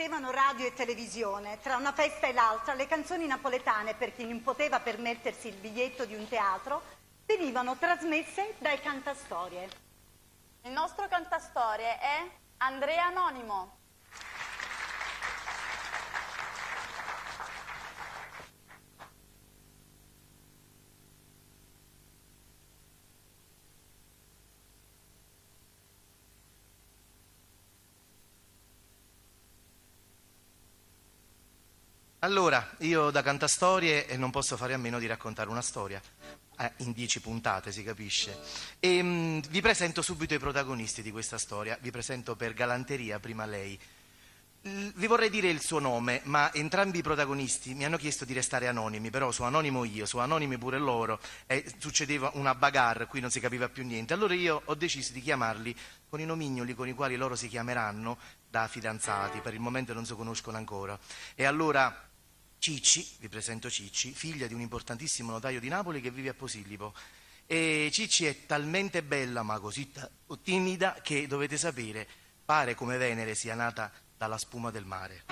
trasmettevano radio e televisione. Tra una festa e l'altra, le canzoni napoletane, per chi non poteva permettersi il biglietto di un teatro, venivano trasmesse dai cantastorie. Il nostro cantastorie è Andrea Anonimo. Allora, io da cantastorie non posso fare a meno di raccontare una storia, in 10 puntate si capisce, e vi presento subito i protagonisti di questa storia, vi presento per galanteria prima lei. Vi vorrei dire il suo nome, ma entrambi i protagonisti mi hanno chiesto di restare anonimi, però su anonimo io, su anonimi pure loro, e succedeva una bagarre, qui non si capiva più niente. Allora io ho deciso di chiamarli con i nomignoli con i quali loro si chiameranno da fidanzati, per il momento non si conoscono ancora. E allora Cicci, vi presento Cicci, figlia di un importantissimo notaio di Napoli che vive a Posillipo. E Cicci è talmente bella ma così timida che, dovete sapere, pare come Venere sia nata dalla spuma del mare.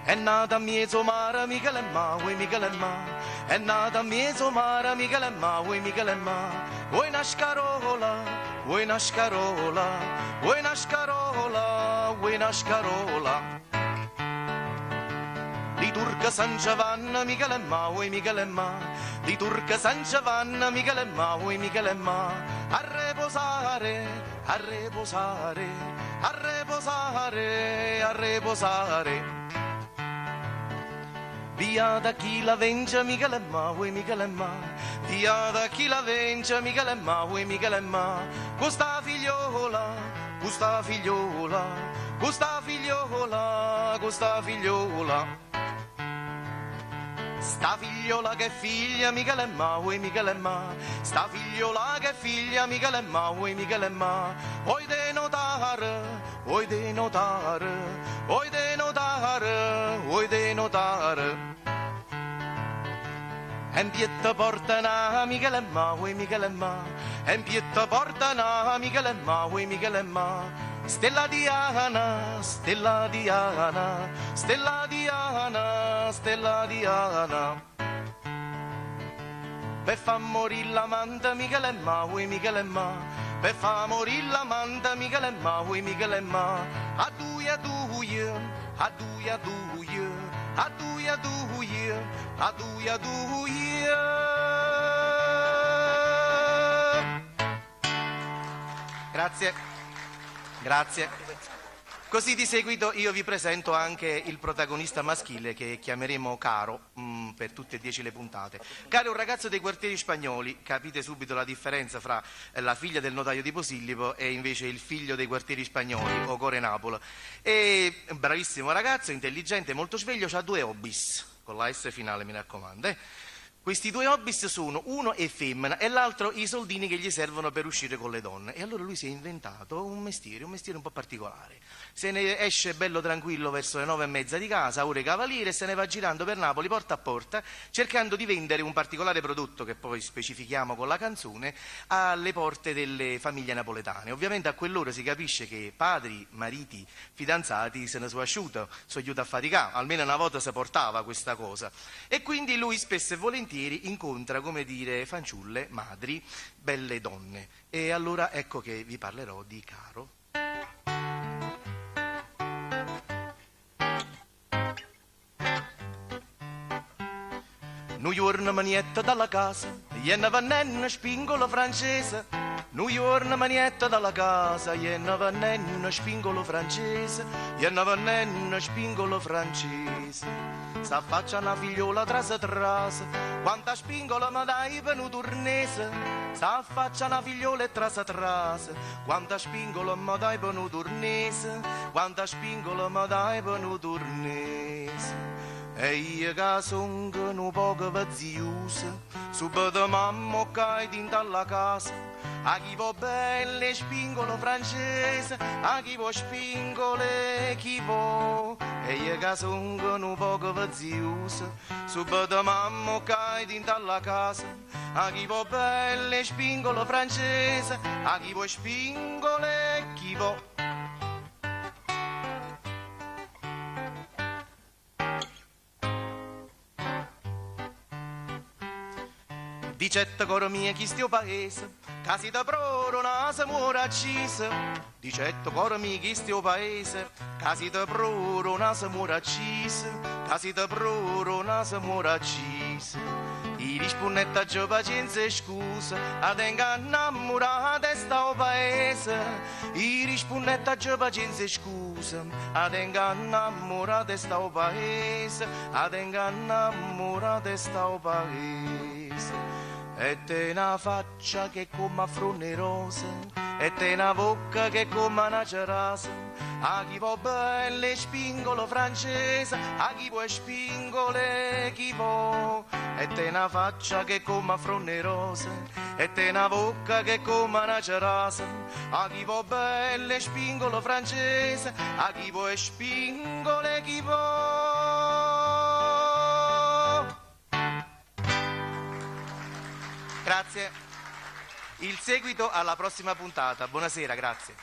È nata a mezzo mare, mica le ma, vuoi mica le ma. È nata a mezzo mare, mica le ma, vuoi mica le ma. Vuoi una scarola, vuoi una scarola, vuoi una scarola, vuoi una scarola. Di Turca San Giovanni, mica le ma, vuoi mica le ma. Di Turca San Giovanni, mica le ma, vuoi mica le ma. A riposare, a riposare, a riposare, a riposare. Via da chi la venge, mica le ma, vuoi mica le ma. Via da chi la venge, mica le ma, vuoi mica le ma. Questa figliola, questa figliola, questa figliola, questa figliola. Sta figliola che è figlia, mica le ma, vuoi mica le ma. Sta figliola che è figlia, mica le ma, vuoi mica le ma. Vuoi denotare, vuoi denotare, vuoi denotare, vuoi denotare. En pietta porta na, mica le ma, vuoi mica le ma. En pietta porta na, mica le ma, vuoi mica le ma. Stella Diana, Stella Diana, Stella Diana, Stella Diana. Per fa morire l'amante, mica le ma, vuoi mica le ma. Per fa morire l'amante, mica le ma, vuoi mica le ma. A duia duia, a duia duia, a duia duia, a duia duia. Grazie. Grazie. Così di seguito io vi presento anche il protagonista maschile che chiameremo Caro per tutte e 10 le puntate. Caro è un ragazzo dei quartieri spagnoli, capite subito la differenza fra la figlia del notaio di Posillipo e invece il figlio dei quartieri spagnoli, Ocore Napoli. E bravissimo ragazzo, intelligente, molto sveglio, ha 2 hobbies, con la S finale mi raccomando. Questi 2 hobbies sono, uno è femmina e l'altro i soldini che gli servono per uscire con le donne. E allora lui si è inventato un mestiere un po' particolare. Se ne esce bello tranquillo verso le 9:30 di casa, ore cavaliere, e se ne va girando per Napoli porta a porta, cercando di vendere un particolare prodotto che poi specifichiamo con la canzone alle porte delle famiglie napoletane. Ovviamente a quell'ora si capisce che padri, mariti, fidanzati se ne sono asciuti, sono aiuti a faticare, almeno una volta si portava questa cosa. E quindi lui spesso e volentieri incontra, come dire, fanciulle, madri, belle donne. E allora ecco che vi parlerò di Caro. New York manietta dalla casa, iena vannenna spingolo francese. New York manietta dalla casa, iena vannenna spingolo francese. Iena vannenna spingolo francese. S'affaccia una figliola trasa trasa, quanta spingola mi dai per un turnese. S'affaccia una figliola e trasa trasa, quanta spingola mi dai per un turnese. Quanta spingola mi dai per un turnese. E io che son un poco vazioso, subito mamma cai dinto alla casa, a chi va belle spingolo francese, a chi va spingole chi va. E io che son un poco vazioso, subito mamma cai dinto alla casa, a chi va belle spingolo francese, a chi va spingole chi va. Di certo coro mio chi stia paese, che si da proro non si muore accisa. Di certo coro mio chi stia paese, che si da proro non si muore accisa. Che si da proro non si muore accisa. I rispondetta già pazienza e scusa, a tenga innamorata e sta paese. I rispondetta già pazienza e scusa, a tenga innamorata e sta paese. A tenga innamorata e sta paese. E te una faccia che come affronne rose, e te una bocca che come una cerasa, a chi va belle spingolo francese, a chi vuoi spingole chi va. E te una faccia che come affronne rose, e te una bocca che come una cerasa, a chi va belle spingolo francese, a chi vuoi spingole chi va. Grazie. Il seguito alla prossima puntata. Buonasera, grazie.